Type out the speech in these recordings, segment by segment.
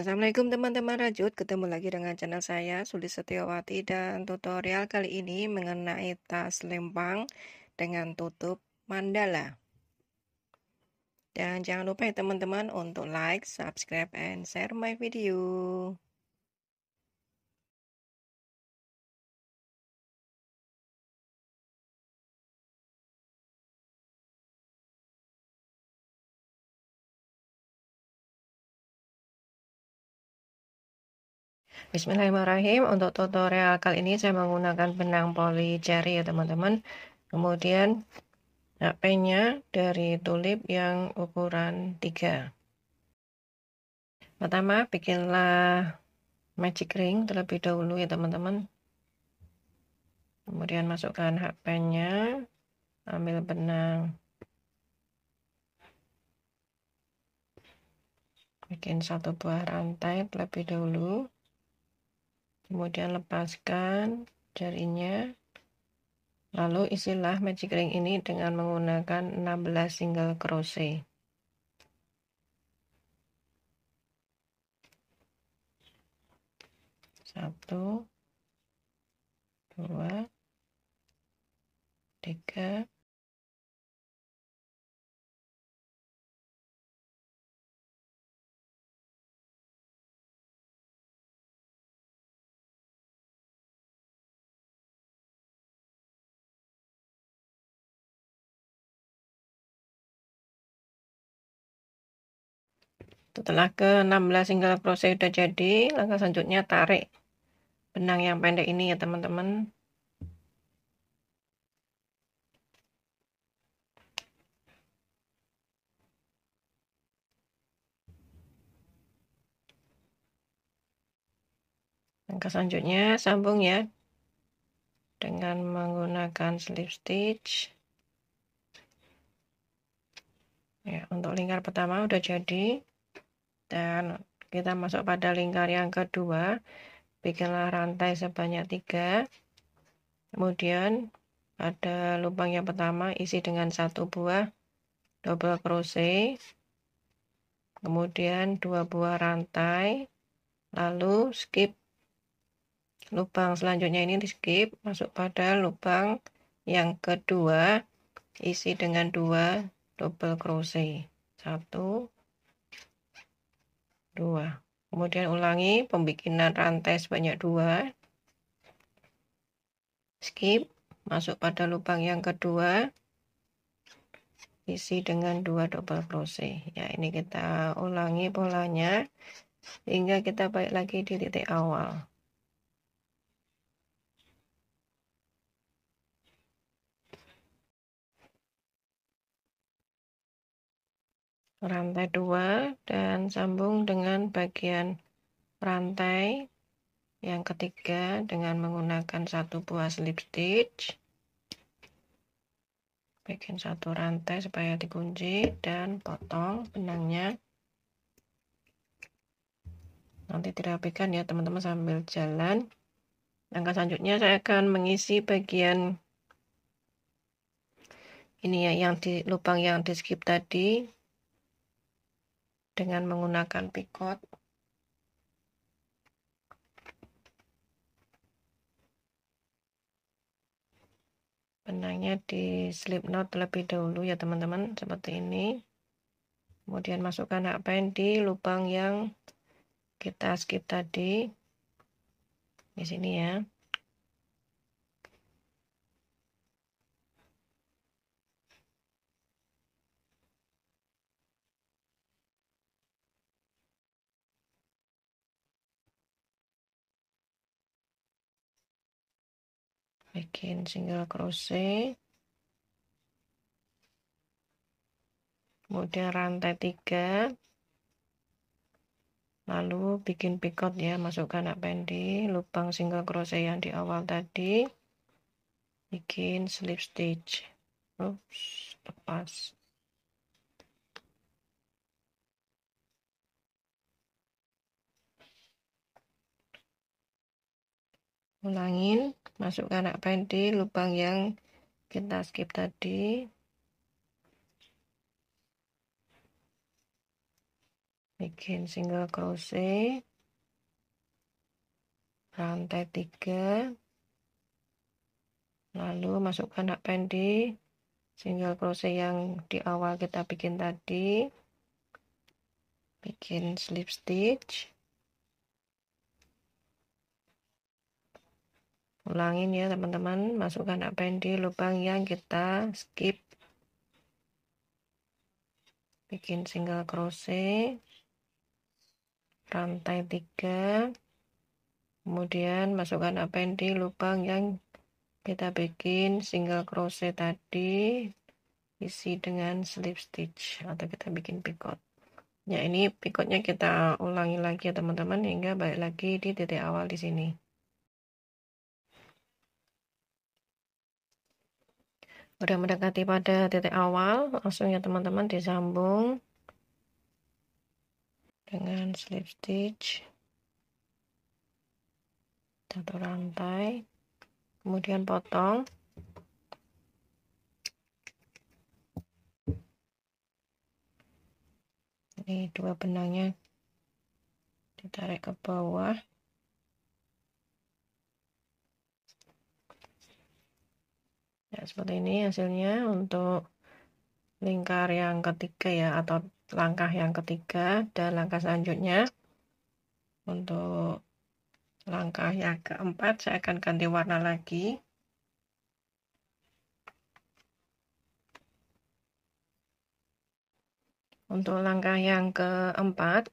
Assalamualaikum teman-teman rajut, ketemu lagi dengan channel saya Sulis Setiawati dan tutorial kali ini mengenai tas lempang dengan tutup mandala. Dan jangan lupa ya teman-teman untuk like, subscribe, and share my video. Bismillahirrahmanirrahim. Untuk tutorial kali ini saya menggunakan benang poli cherry ya teman-teman. Kemudian HP-nya dari tulip yang ukuran 3. Pertama bikinlah magic ring terlebih dahulu ya teman-teman. Kemudian masukkan HP-nya, ambil benang, bikin satu buah rantai terlebih dahulu, kemudian lepaskan jarinya, lalu isilah magic ring ini dengan menggunakan 16 single crochet. Satu, dua, tiga, setelah ke 16 single crochet udah jadi, langkah selanjutnya tarik benang yang pendek ini ya teman-teman. Langkah selanjutnya sambung ya dengan menggunakan slip stitch. Ya, untuk lingkar pertama udah jadi, dan kita masuk pada lingkar yang kedua. Bikinlah rantai sebanyak 3, kemudian pada lubang yang pertama isi dengan satu buah double crochet, kemudian 2 buah rantai, lalu skip lubang selanjutnya, ini di skip, masuk pada lubang yang kedua, isi dengan 2 double crochet, 1, 2, kemudian ulangi pembikinan rantai sebanyak 2, skip, masuk pada lubang yang kedua, isi dengan 2 double crochet. Ya, ini kita ulangi polanya hingga kita balik lagi di titik awal. Rantai 2 dan sambung dengan bagian rantai yang ketiga dengan menggunakan satu buah slip stitch. Bikin satu rantai supaya dikunci dan potong benangnya. Nanti dirapikan ya teman-teman sambil jalan. Langkah selanjutnya saya akan mengisi bagian ini ya, yang di lubang yang di skip tadi dengan menggunakan picot. Benangnya di slip knot terlebih dahulu ya teman-teman, seperti ini. Kemudian masukkan hakpen di lubang yang kita skip tadi di sini ya. Bikin single crochet, kemudian rantai 3, lalu bikin picot ya, masukkan hakpen di lubang single crochet yang di awal tadi, bikin slip stitch. Ups, lepas. Ulangin, masukkan hakpen di lubang yang kita skip tadi, bikin single crochet, rantai 3, lalu masukkan hak pendek single crochet yang di awal kita bikin tadi, bikin slip stitch, ulangin ya teman-teman, masukkan hak pendek lubang yang kita skip, bikin single crochet, rantai 3, kemudian masukkan hak pendek lubang yang kita bikin single crochet tadi, isi dengan slip stitch atau kita bikin picot. Ya, ini picotnya kita ulangi lagi ya teman-teman hingga balik lagi di titik awal di sini. Udah mendekati pada titik awal, langsung ya teman-teman disambung dengan slip stitch, satu rantai, kemudian potong. Ini dua benangnya ditarik ke bawah. Ya, seperti ini hasilnya untuk lingkar yang ketiga ya, atau langkah yang ketiga. Dan langkah selanjutnya untuk langkah yang keempat saya akan ganti warna lagi. Untuk langkah yang keempat,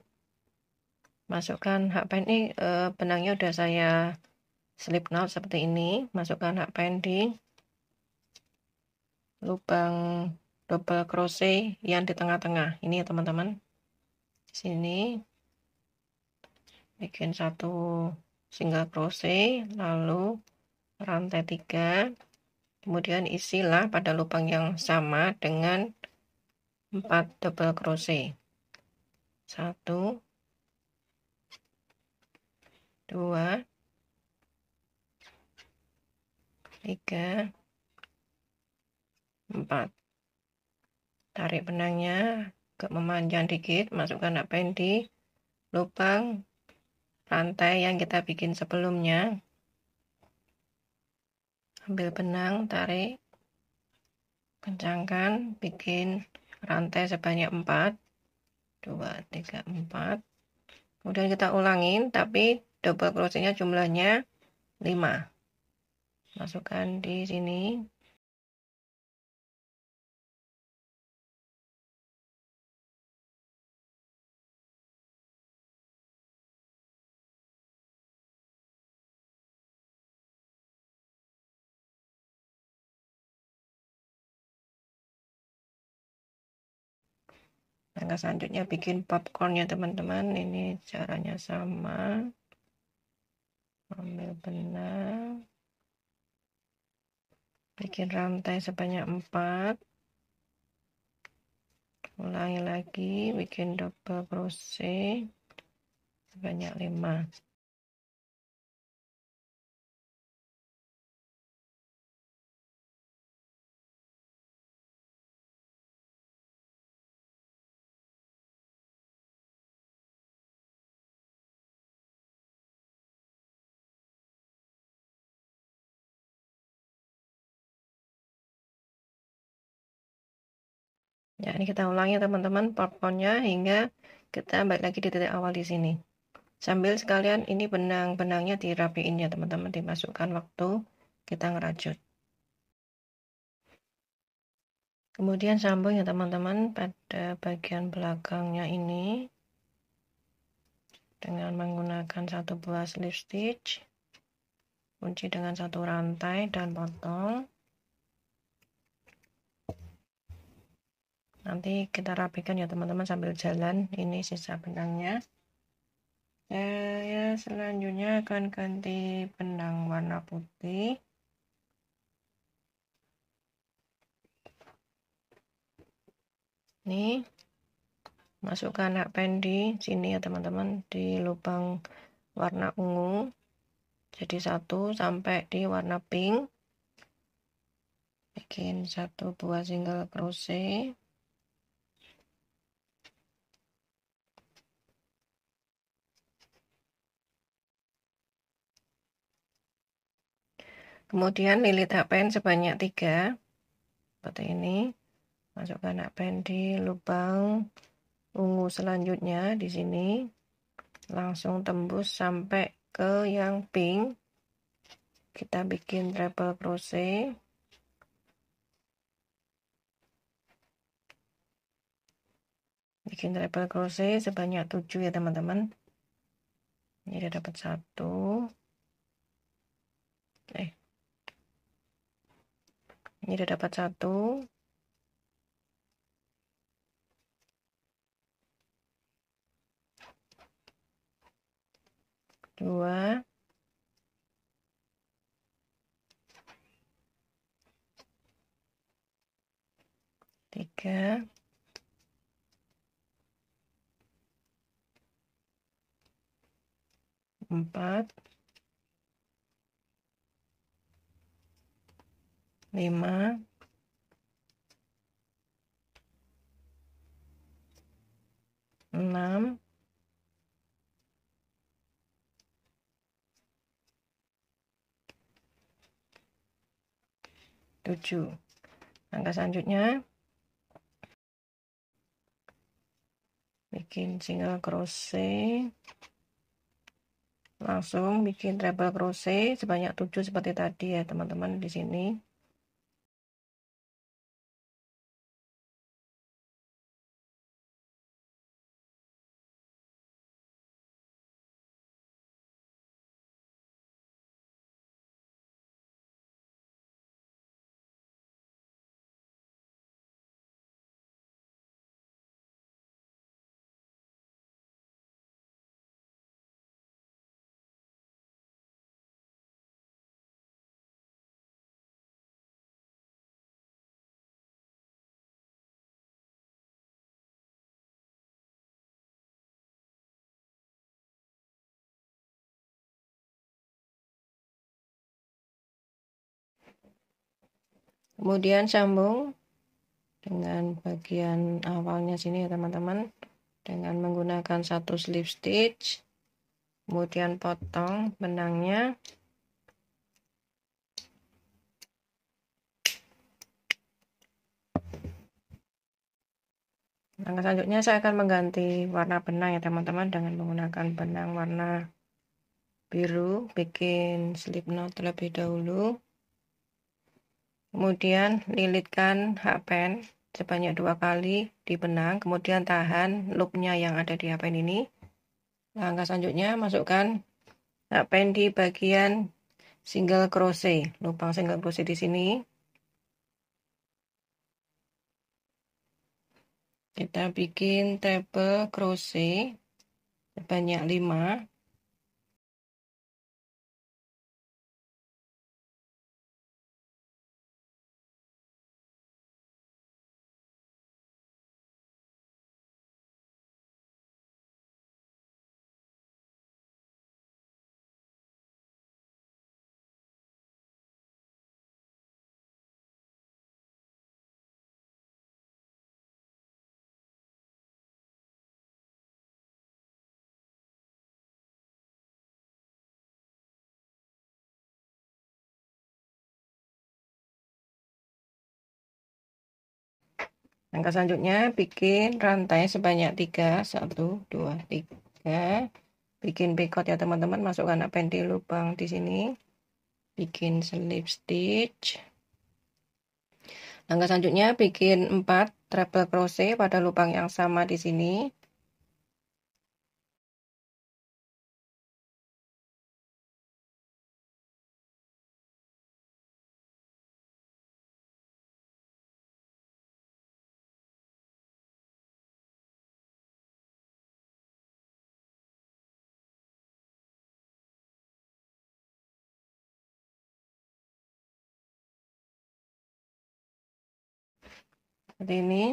masukkan hak pending, benangnya udah saya slip knot seperti ini. Masukkan hak pending, lubang double crochet yang di tengah-tengah ini ya teman-teman. Sini bikin satu single crochet, lalu rantai 3, kemudian isilah pada lubang yang sama dengan 4 double crochet. 1, 2, 3, 4. Tarik benangnya agak memanjang dikit, masukkan hak pendek lubang rantai yang kita bikin sebelumnya. Ambil benang, tarik, kencangkan, bikin rantai sebanyak 4, 2, 3, 4. Kemudian kita ulangin, tapi double crochetnya jumlahnya 5. Masukkan di sini. Langkah selanjutnya bikin popcorn ya teman-teman. Ini caranya sama. Ambil benang, bikin rantai sebanyak 4, ulangi lagi, bikin double crochet sebanyak 5. Ya, ini kita ulangi teman-teman popcornnya hingga kita balik lagi di titik awal di sini. Sambil sekalian ini benang-benangnya dirapiin ya teman-teman, dimasukkan waktu kita ngerajut. Kemudian sambung ya teman-teman pada bagian belakangnya ini dengan menggunakan satu buah slip stitch, kunci dengan satu rantai dan potong. Nanti kita rapikan ya teman-teman sambil jalan. Ini sisa benangnya. Saya selanjutnya akan ganti benang warna putih. Nih, masukkan hak pendek sini ya teman-teman, di lubang warna ungu. Jadi 1 sampai di warna pink. Bikin satu buah single crochet. Kemudian lilit hakpen sebanyak 3 seperti ini. Masukkan hakpen di lubang ungu selanjutnya di sini. Langsung tembus sampai ke yang pink. Kita bikin treble crochet. Bikin treble crochet sebanyak 7 ya teman-teman. Ini udah dapat 1. Ini udah dapat 1. 2. 3. 4. 5. 6. 7. Langkah selanjutnya bikin single crochet, langsung bikin treble crochet sebanyak 7 seperti tadi ya teman-teman di sini. Kemudian sambung dengan bagian awalnya sini ya teman-teman, dengan menggunakan 1 slip stitch. Kemudian potong benangnya. Langkah selanjutnya saya akan mengganti warna benang ya teman-teman, dengan menggunakan benang warna biru. Bikin slip knot terlebih dahulu. Kemudian lilitkan hakpen sebanyak 2 kali di benang, kemudian tahan loopnya yang ada di hakpen ini. Langkah selanjutnya masukkan hakpen di bagian single crochet, lubang single crochet di sini. Kita bikin treble crochet sebanyak 5. Langkah selanjutnya bikin rantai sebanyak 3, 1, 2, 3. Bikin picot ya teman-teman, masukkan hakpen di lubang di sini. Bikin slip stitch. Langkah selanjutnya bikin 4 treble crochet pada lubang yang sama di sini. Seperti ini.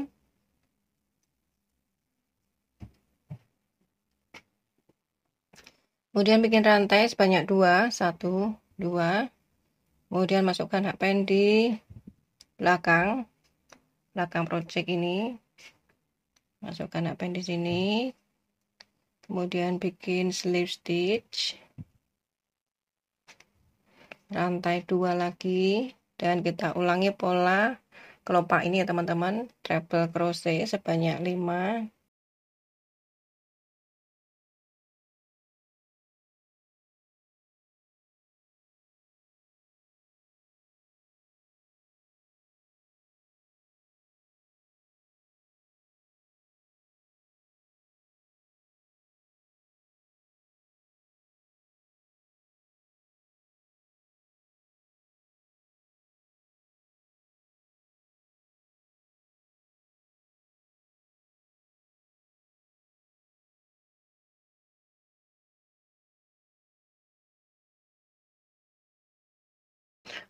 Kemudian bikin rantai sebanyak 2, 1, 2. Kemudian masukkan hakpen di belakang project ini. Masukkan hakpen di sini. Kemudian bikin slip stitch. rantai 2 lagi, dan kita ulangi pola kelopak ini ya teman-teman, treble crochet sebanyak 5.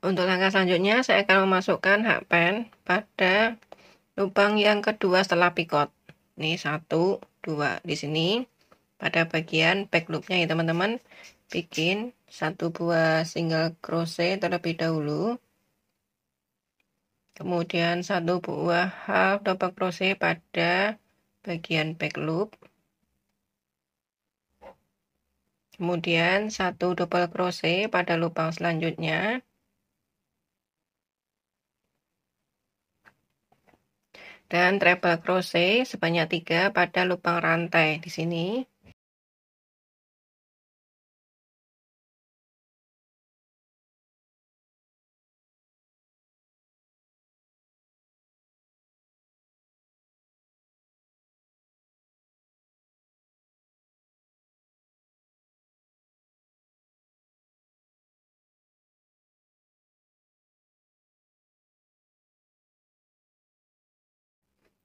Untuk langkah selanjutnya, saya akan memasukkan hakpen pada lubang yang kedua setelah picot. Ini 1, 2 di sini. Pada bagian back loopnya ya teman-teman, bikin 1 buah single crochet terlebih dahulu. Kemudian 1 buah half double crochet pada bagian back loop. Kemudian 1 double crochet pada lubang selanjutnya. Dan treble crochet sebanyak 3 pada lubang rantai di sini.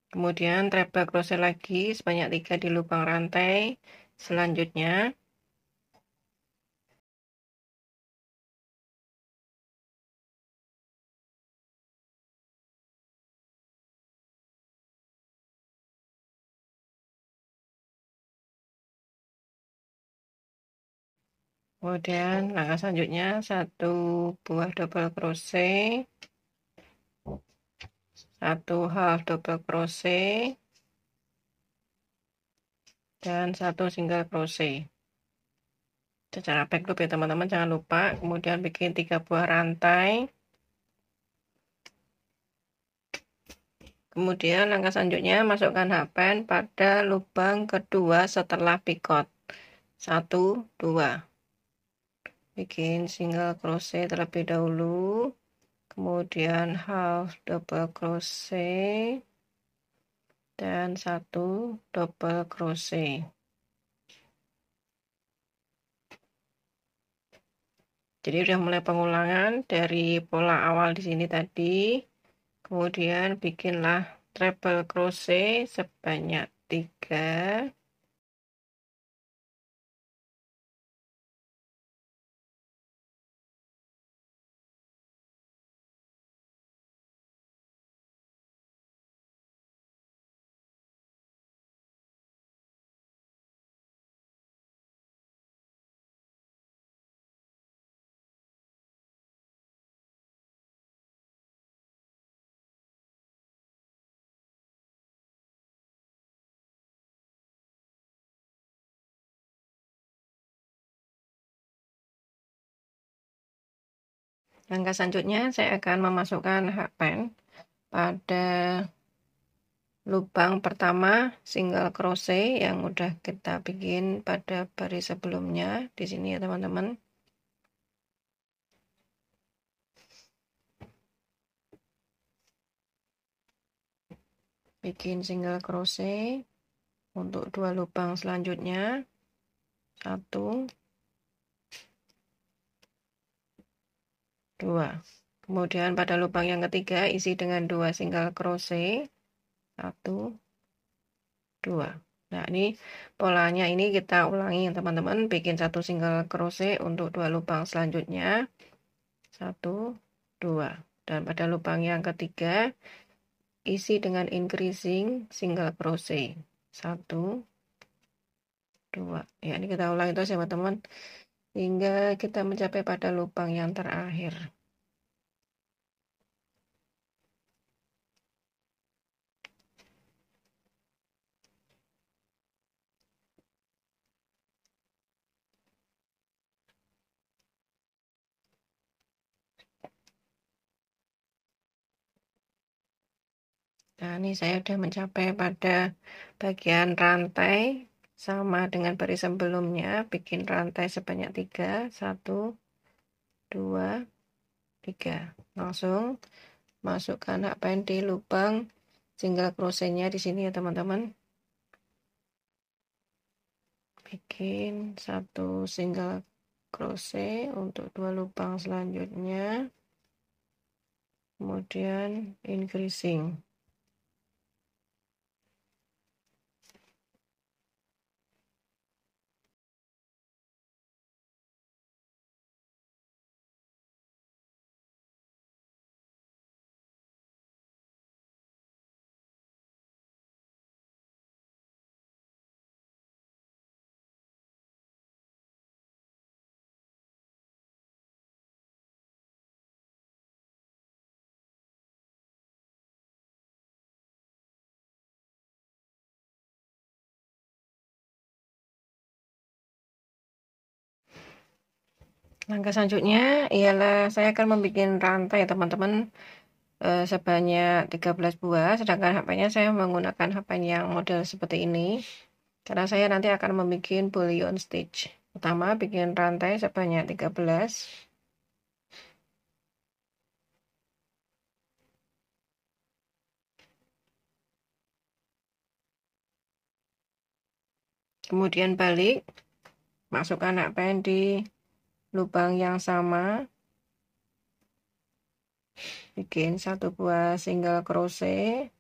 Kemudian treble crochet lagi sebanyak 3 di lubang rantai selanjutnya. Kemudian langkah selanjutnya 1 buah double crochet, 1 half double crochet, dan 1 single crochet. Secara back loop ya teman-teman, jangan lupa. Kemudian bikin 3 buah rantai. Kemudian langkah selanjutnya masukkan hakpen pada lubang kedua setelah picot. 1, 2. Bikin single crochet terlebih dahulu. Kemudian half double crochet dan 1 double crochet. Jadi udah mulai pengulangan dari pola awal di sini tadi. Kemudian bikinlah treble crochet sebanyak 3. Langkah selanjutnya saya akan memasukkan hakpen pada lubang pertama single crochet yang udah kita bikin pada baris sebelumnya di sini ya teman-teman. Bikin single crochet untuk 2 lubang selanjutnya. 1, 2. Kemudian pada lubang yang ketiga isi dengan 2 single crochet. 1, 2. Nah, ini polanya ini kita ulangi ya teman-teman, bikin 1 single crochet untuk 2 lubang selanjutnya. 1, 2. Dan pada lubang yang ketiga isi dengan increasing single crochet. 1, 2. Ya, ini kita ulangi terus ya teman-teman hingga kita mencapai pada lubang yang terakhir. Nah, ini saya sudah mencapai pada bagian rantai sama dengan baris sebelumnya. Bikin rantai sebanyak 3, 1, 2, 3. Langsung masukkan hakpen di lubang single crochetnya di sini ya teman-teman. Bikin 1 single crochet untuk 2 lubang selanjutnya, kemudian increasing. Langkah selanjutnya ialah saya akan membuat rantai ya teman-teman, sebanyak 13 buah, sedangkan hakpennya saya menggunakan hakpen yang model seperti ini karena saya nanti akan membuat bullion stitch. Pertama bikin rantai sebanyak 13, kemudian balik, masukkan hakpen di lubang yang sama, bikin 1 buah single crochet,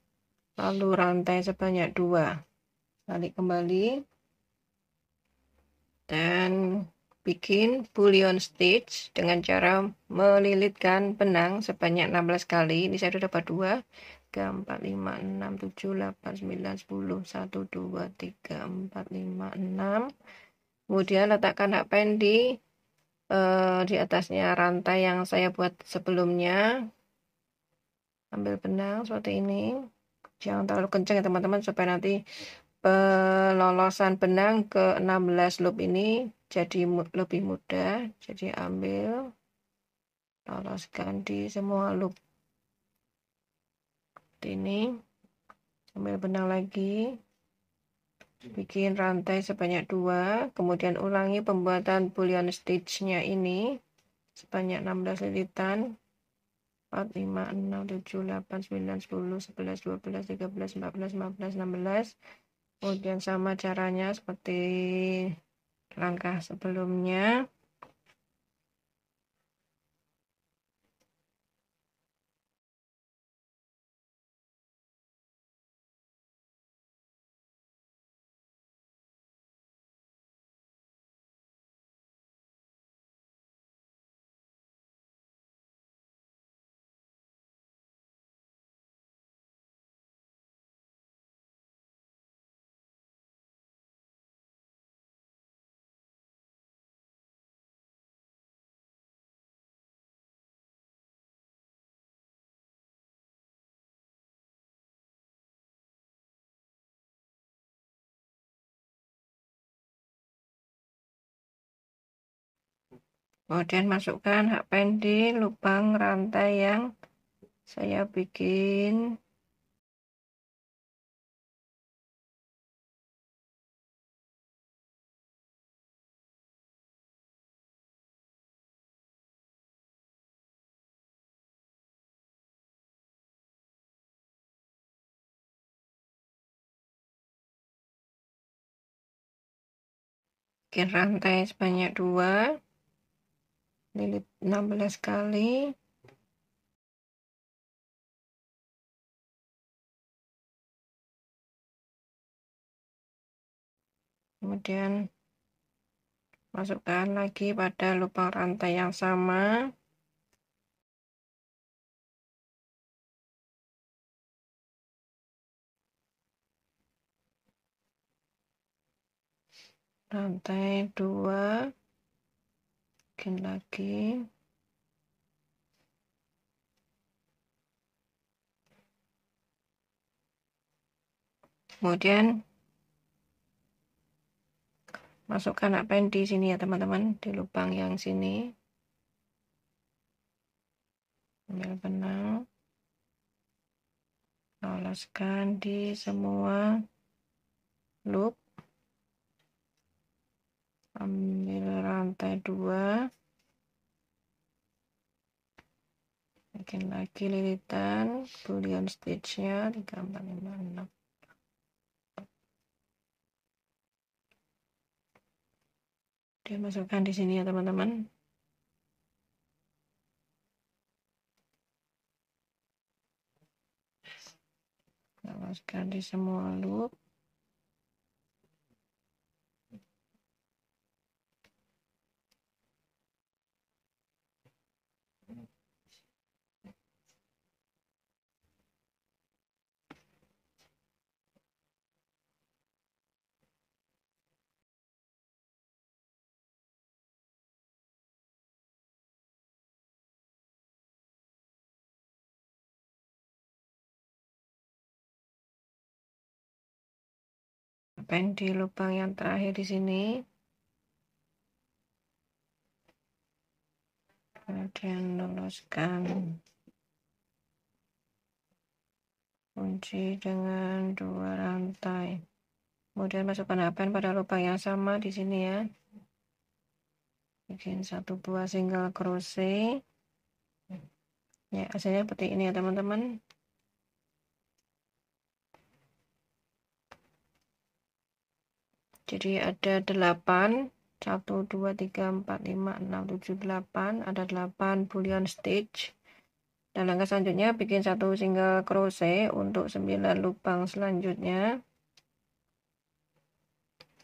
lalu rantai sebanyak 2, balik kembali dan bikin bullion stitch dengan cara melilitkan benang sebanyak 16 kali. Ini saya sudah dapat 2, 3, 4, 5, 6, 7, 8, 9, 10, 1, 2, 3, 4, 5, 6. Kemudian letakkan hakpen di atasnya rantai yang saya buat sebelumnya. Ambil benang seperti ini, jangan terlalu kencang ya teman-teman, supaya nanti pelolosan benang ke 16 loop ini jadi lebih mudah. Jadi ambil, loloskan di semua loop seperti ini, ambil benang lagi, bikin rantai sebanyak 2, kemudian ulangi pembuatan bullion stitch-nya ini sebanyak 16 lilitan, 4, 5, 6, 7, 8, 9, 10, 11, 12, 13, 14, 15, 16. Kemudian sama caranya seperti langkah sebelumnya. Kemudian masukkan hakpen di lubang rantai yang saya bikin. Bikin rantai sebanyak 2, lilit 16 kali. Kemudian masukkan lagi pada lubang rantai yang sama. Rantai 2, bikin lagi. Kemudian masukkan hakpen di sini ya teman-teman, di lubang yang sini. Ambil benang, oleskan di semua loop, ambil rantai 2, bikin lagi lilitan boolean stitch-nya 3, 4, 5, 6. Dia masukkan di sini ya teman-teman. Oleskan di semua loop. Pen di lubang yang terakhir di sini. Kemudian loloskan kunci dengan 2 rantai. Kemudian masukkan hapen pada lubang yang sama di sini ya. Bikin 1 buah single crochet. Ya, hasilnya seperti ini ya teman-teman. Jadi ada 8, 1, 2, 3, 4, 5, 6, 7, 8. Ada 8 boolean stitch. Dan langkah selanjutnya bikin 1 single crochet untuk 9 lubang selanjutnya.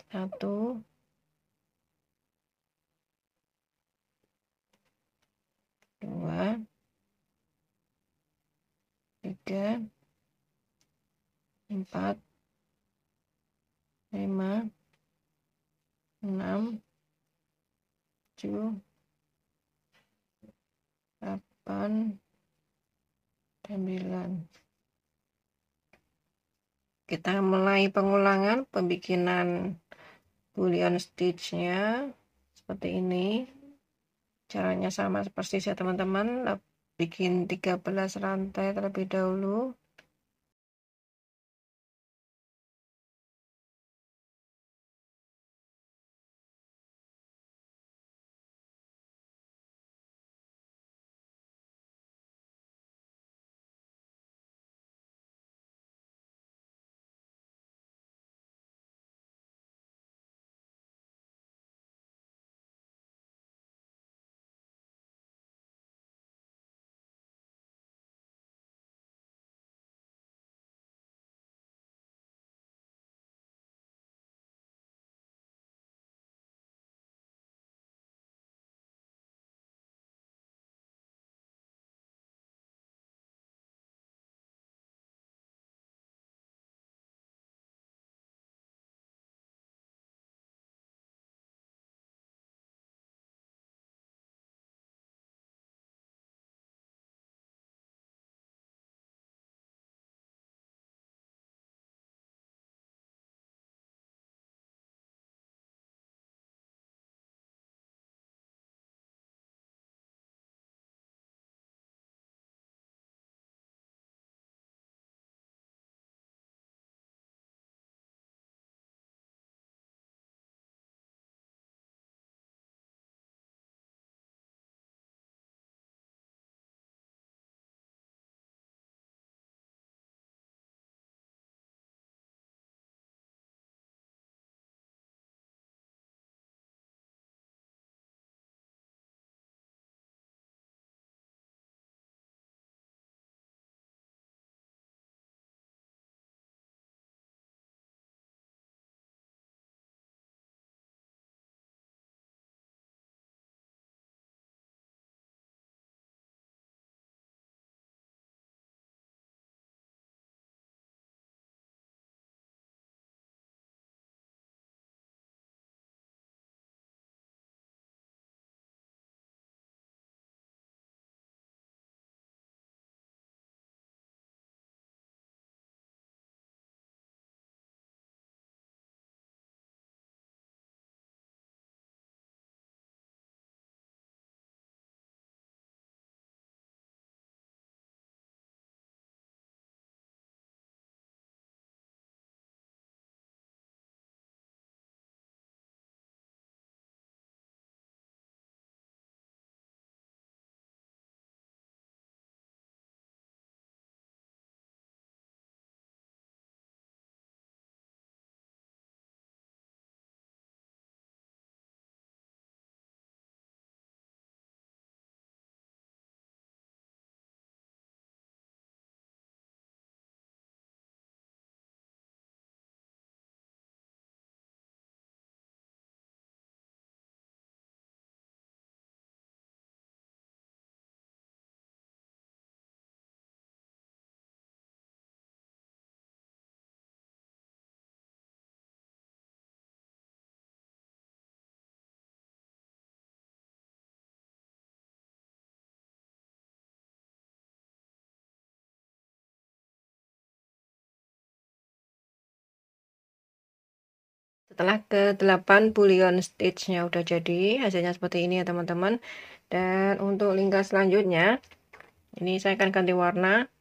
1, 2, 3, 4, 5, 6, 7, 8, 9. Kita mulai pengulangan pembikinan boolean stitch-nya seperti ini. Caranya sama persis ya teman-teman. Bikin 13 rantai terlebih dahulu. Setelah ke-8 bullion stitch-nya udah jadi, hasilnya seperti ini ya teman-teman. Dan untuk lingkar selanjutnya, ini saya akan ganti warna.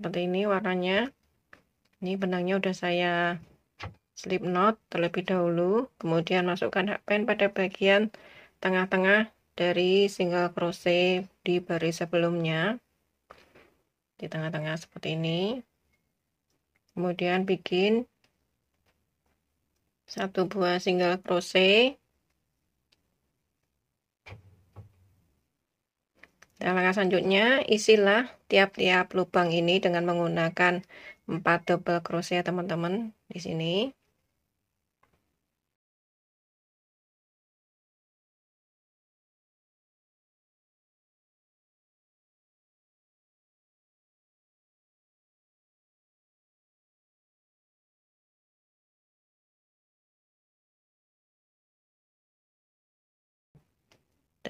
Seperti ini warnanya. Ini benangnya udah saya slip knot terlebih dahulu. Kemudian masukkan hakpen pada bagian tengah-tengah dari single crochet di baris sebelumnya. Di tengah-tengah seperti ini. Kemudian bikin satu buah single crochet. Dan langkah selanjutnya isilah tiap-tiap lubang ini dengan menggunakan 4 double crochet teman-teman di sini.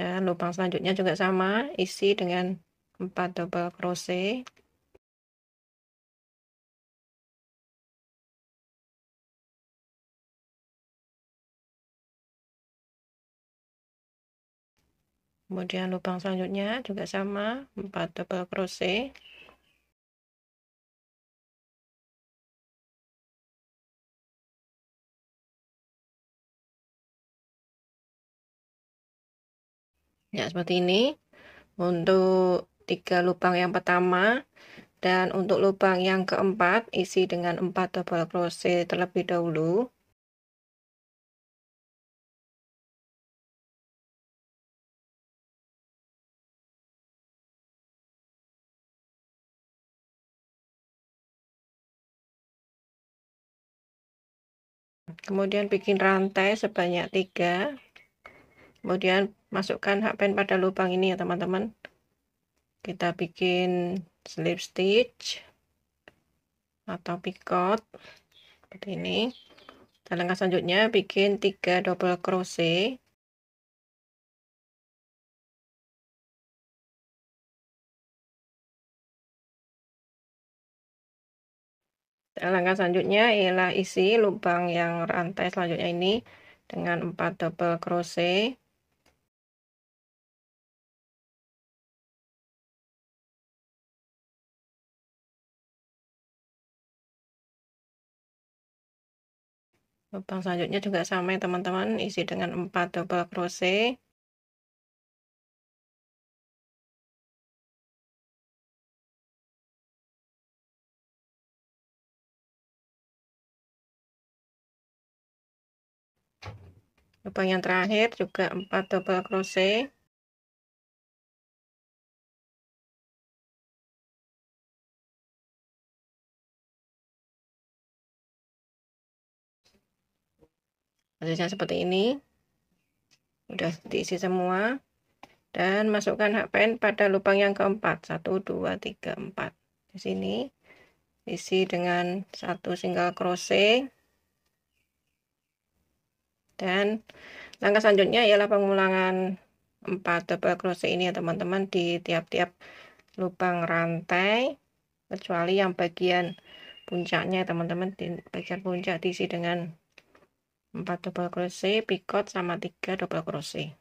Dan lubang selanjutnya juga sama, isi dengan 4 double crochet. Kemudian lubang selanjutnya juga sama, 4 double crochet. Ya, seperti ini. Untuk 3 lubang yang pertama dan untuk lubang yang keempat isi dengan 4 double crochet terlebih dahulu. Kemudian bikin rantai sebanyak 3. Kemudian masukkan hakpen pada lubang ini ya teman-teman. Kita bikin slip stitch atau picot seperti ini. Dan langkah selanjutnya bikin 3 double crochet. Dan langkah selanjutnya ialah isi lubang yang rantai selanjutnya ini dengan 4 double crochet. Lubang selanjutnya juga sama ya teman-teman, isi dengan 4 double crochet. Lubang yang terakhir juga 4 double crochet. Hasilnya seperti ini. Udah diisi semua. Dan masukkan hakpen pada lubang yang keempat. 1, 2, 3, 4. Di sini isi dengan 1 single crochet. Dan langkah selanjutnya ialah pengulangan 4 double crochet ini ya teman-teman di tiap-tiap lubang rantai, kecuali yang bagian puncaknya teman-teman. Di bagian puncak diisi dengan 4 double crochet, picot sama 3 double crochet.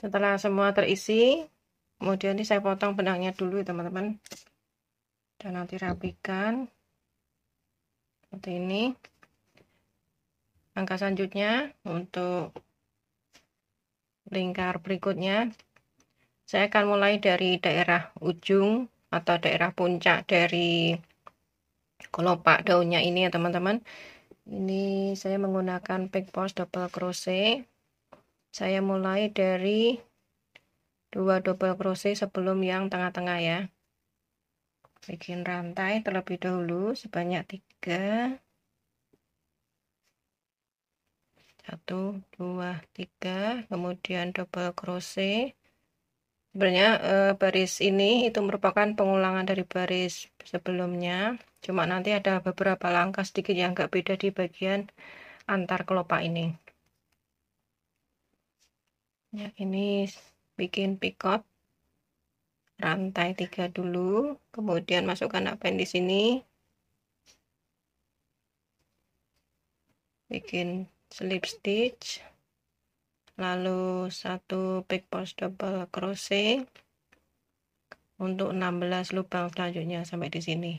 Setelah semua terisi, kemudian ini saya potong benangnya dulu ya teman-teman, dan nanti rapikan seperti ini. Langkah selanjutnya untuk lingkar berikutnya, saya akan mulai dari daerah ujung atau daerah puncak dari kelopak daunnya ini ya teman-teman. Ini saya menggunakan back post double crochet. Saya mulai dari 2 double crochet sebelum yang tengah-tengah ya. Bikin rantai terlebih dahulu sebanyak 3. 1 2 3, kemudian double crochet. Sebenarnya baris ini itu merupakan pengulangan dari baris sebelumnya, cuma nanti ada beberapa langkah sedikit yang agak beda di bagian antar kelopak ini ya. Ini bikin picot rantai 3 dulu, kemudian masukkan hapen di sini, bikin slip stitch, lalu 1 back post double crochet untuk 16 lubang selanjutnya sampai di sini.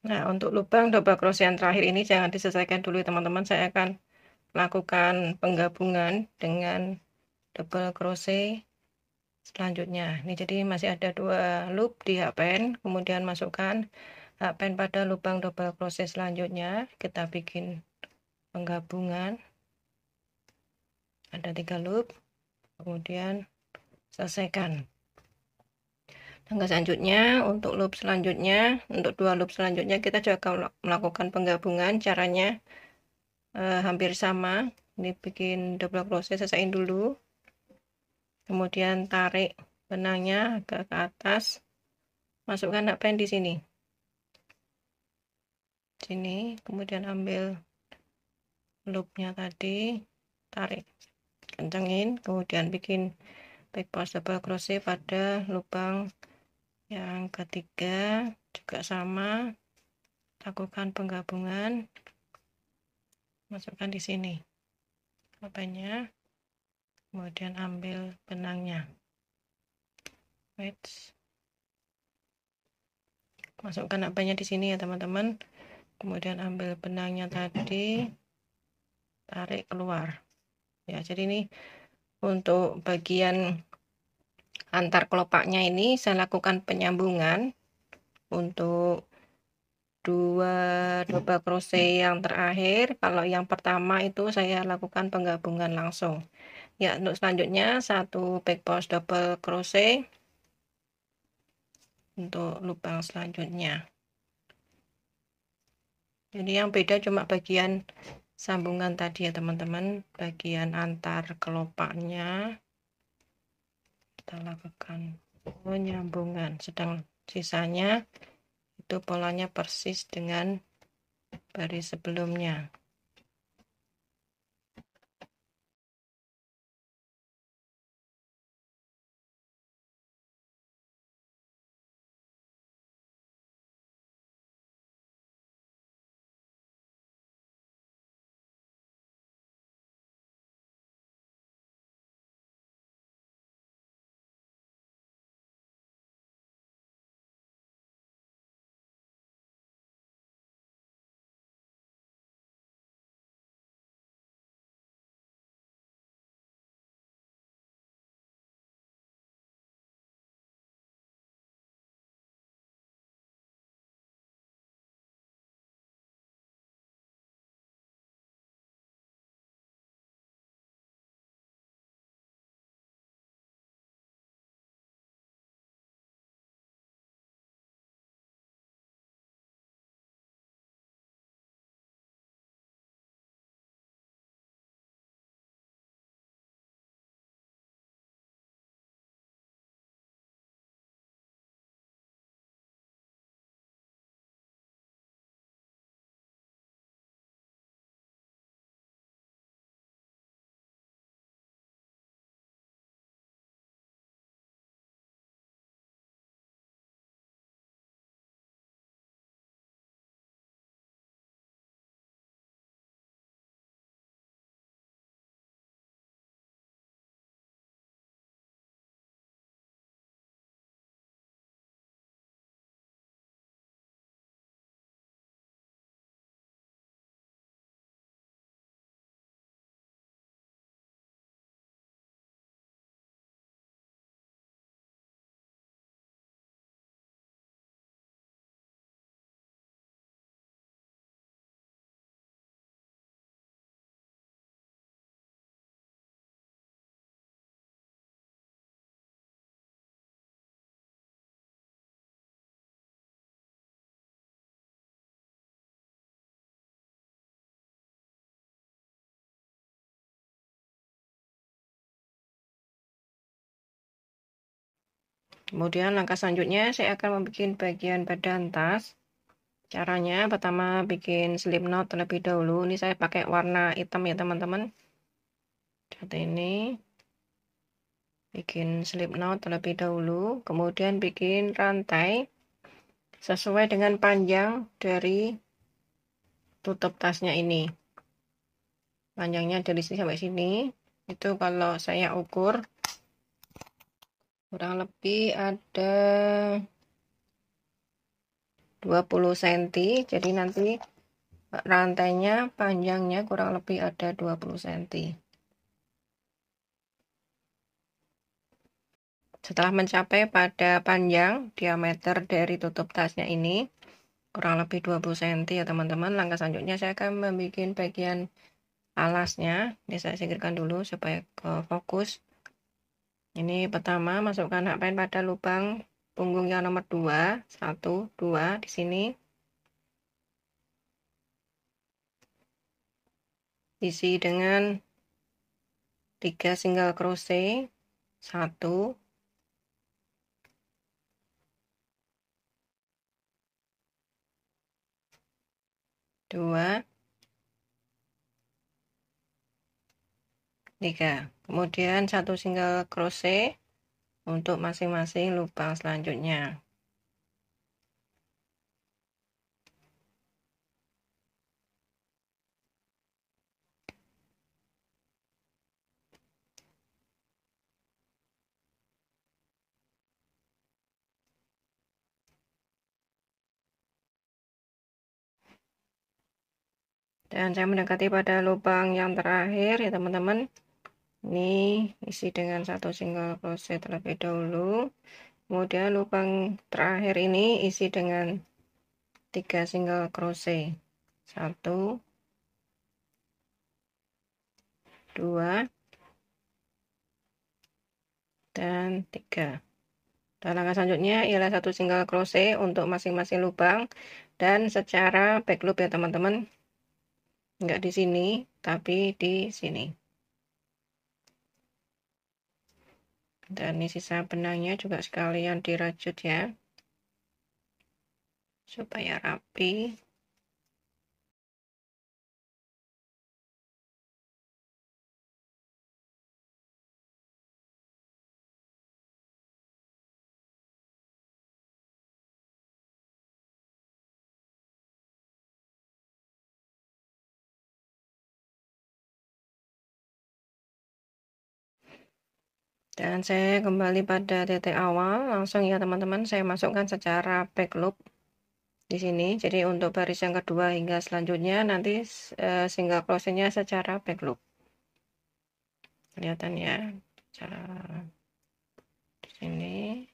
Nah, untuk lubang double crochet yang terakhir ini jangan diselesaikan dulu teman-teman. Saya akan lakukan penggabungan dengan double crochet selanjutnya. Ini jadi masih ada 2 loop di hapen, kemudian masukkan hapen pada lubang double crochet selanjutnya. Kita bikin penggabungan. Ada 3 loop, kemudian selesaikan. Langkah selanjutnya untuk loop selanjutnya, untuk 2 loop selanjutnya kita juga melakukan penggabungan. Caranya hampir sama. Ini bikin double crochet, selesaiin dulu, kemudian tarik benangnya ke atas, masukkan hapen di sini, kemudian ambil loopnya tadi, tarik kencengin, kemudian bikin back post double crochet pada lubang yang ketiga, juga sama, lakukan penggabungan, masukkan di sini hapennya, kemudian ambil benangnya, masukkan hapennya di sini ya teman-teman, kemudian ambil benangnya tadi, tarik keluar ya. Jadi ini untuk bagian antar kelopaknya ini saya lakukan penyambungan untuk 2 double crochet yang terakhir. Kalau yang pertama itu saya lakukan penggabungan langsung ya. Untuk selanjutnya 1 back post double crochet untuk lubang selanjutnya. Jadi yang beda cuma bagian sambungan tadi ya teman-teman, bagian antar kelopaknya kita lakukan penyambungan, sedang sisanya itu polanya persis dengan baris sebelumnya. Kemudian langkah selanjutnya saya akan membuat bagian badan tas. Caranya pertama bikin slip knot terlebih dahulu. Ini saya pakai warna hitam ya teman-teman. Seperti ini. Bikin slip knot terlebih dahulu. Kemudian bikin rantai sesuai dengan panjang dari tutup tasnya ini. Panjangnya dari sini sampai sini. Itu kalau saya ukur kurang lebih ada 20 cm. Jadi nanti rantainya panjangnya kurang lebih ada 20 cm. Setelah mencapai pada panjang diameter dari tutup tasnya ini kurang lebih 20 cm ya teman-teman, langkah selanjutnya saya akan membuat bagian alasnya. Ini saya singkirkan dulu supaya fokus. Ini pertama masukkan hakpen pada lubang punggung yang nomor 2, 1, 2 di sini. Isi dengan 3 single crochet, 1, 2, 3. Kemudian 1 single crochet untuk masing-masing lubang selanjutnya. Dan saya mendekati pada lubang yang terakhir ya teman-teman. Ini isi dengan 1 single crochet terlebih dahulu. Kemudian lubang terakhir ini isi dengan 3 single crochet. 1, 2, dan 3. Dan langkah selanjutnya ialah 1 single crochet untuk masing-masing lubang dan secara back loop ya teman-teman. Enggak di sini, tapi di sini. Dan ini sisa benangnya juga sekalian dirajut ya, supaya rapi. Dan saya kembali pada titik awal, langsung ya teman-teman, saya masukkan secara back loop di sini. Jadi untuk baris yang kedua hingga selanjutnya nanti single crochetnya secara back loop. Kelihatan ya, cara di sini,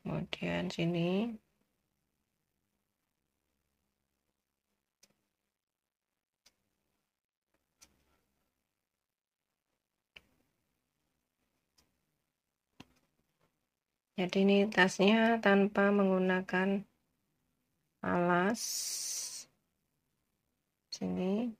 kemudian sini. Jadi ini tasnya tanpa menggunakan alas. Sini.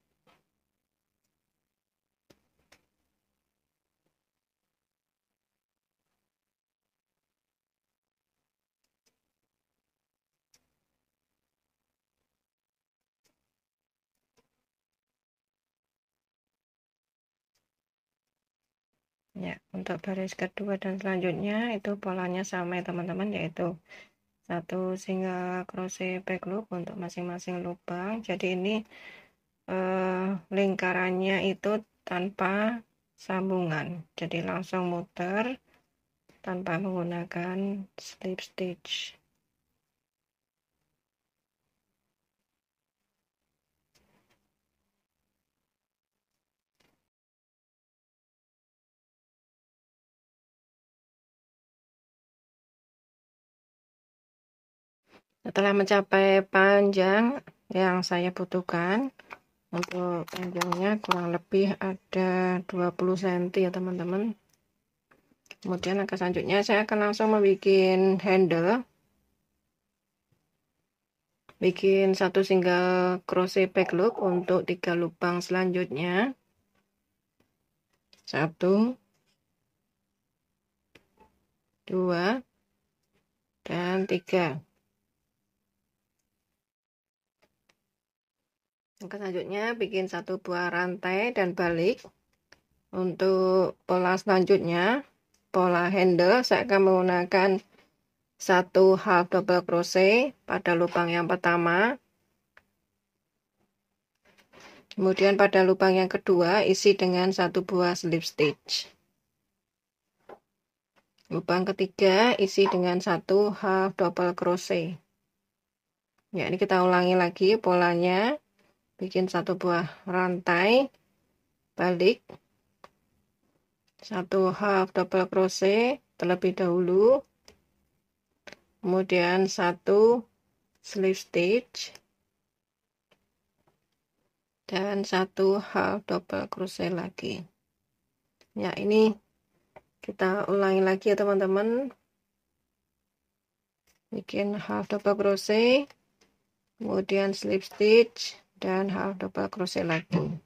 Ya, untuk baris kedua dan selanjutnya itu polanya sama ya teman-teman, yaitu 1 single crochet back loop untuk masing-masing lubang. Jadi ini lingkarannya itu tanpa sambungan, jadi langsung muter tanpa menggunakan slip stitch. Setelah mencapai panjang yang saya butuhkan, untuk panjangnya kurang lebih ada 20 cm ya teman-teman. Kemudian langkah selanjutnya saya akan langsung membuat handle. Bikin 1 single crochet back loop untuk 3 lubang selanjutnya. 1, 2, dan 3. Yang selanjutnya bikin satu buah rantai dan balik. Untuk pola selanjutnya, pola handle, saya akan menggunakan satu half double crochet pada lubang yang pertama. Kemudian pada lubang yang kedua isi dengan satu buah slip stitch. Lubang ketiga isi dengan satu half double crochet. Ya, ini kita ulangi lagi polanya. Bikin satu buah rantai, balik, satu half double crochet terlebih dahulu, kemudian satu slip stitch, dan satu half double crochet lagi. Ya, ini kita ulangi lagi ya teman-teman. Bikin half double crochet, kemudian slip stitch, dan half double crochet lagi.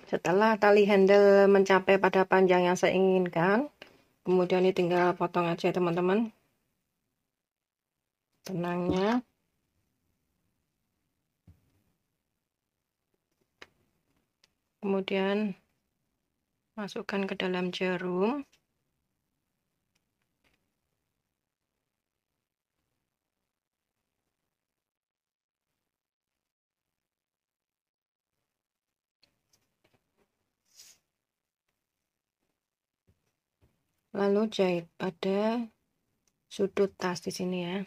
Setelah tali handle mencapai pada panjang yang saya inginkan, kemudian ini tinggal potong aja teman-teman. Benangnya. Kemudian masukkan ke dalam jarum. Lalu jahit pada sudut tas di sini ya.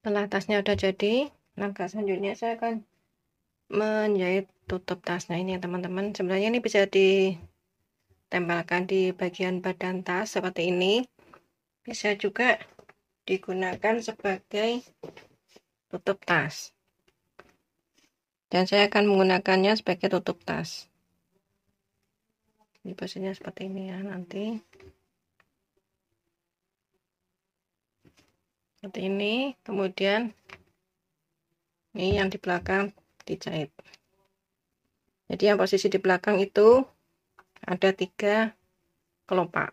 Setelah tasnya udah jadi, langkah selanjutnya saya akan menjahit tutup tasnya ini ya teman-teman. Sebenarnya ini bisa ditempelkan di bagian badan tas seperti ini, bisa juga digunakan sebagai tutup tas, dan saya akan menggunakannya sebagai tutup tas. Ini posisinya seperti ini ya, nanti seperti ini. Kemudian ini yang di belakang dijahit. Jadi yang posisi di belakang itu ada 3 kelopak.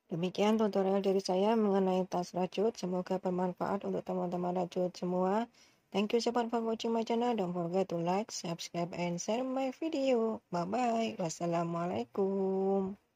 Demikian tutorial dari saya mengenai tas rajut. Semoga bermanfaat untuk teman-teman rajut semua. Thank you so much for watching my channel. Don't forget to like, subscribe, and share my video. Bye bye. Wassalamualaikum.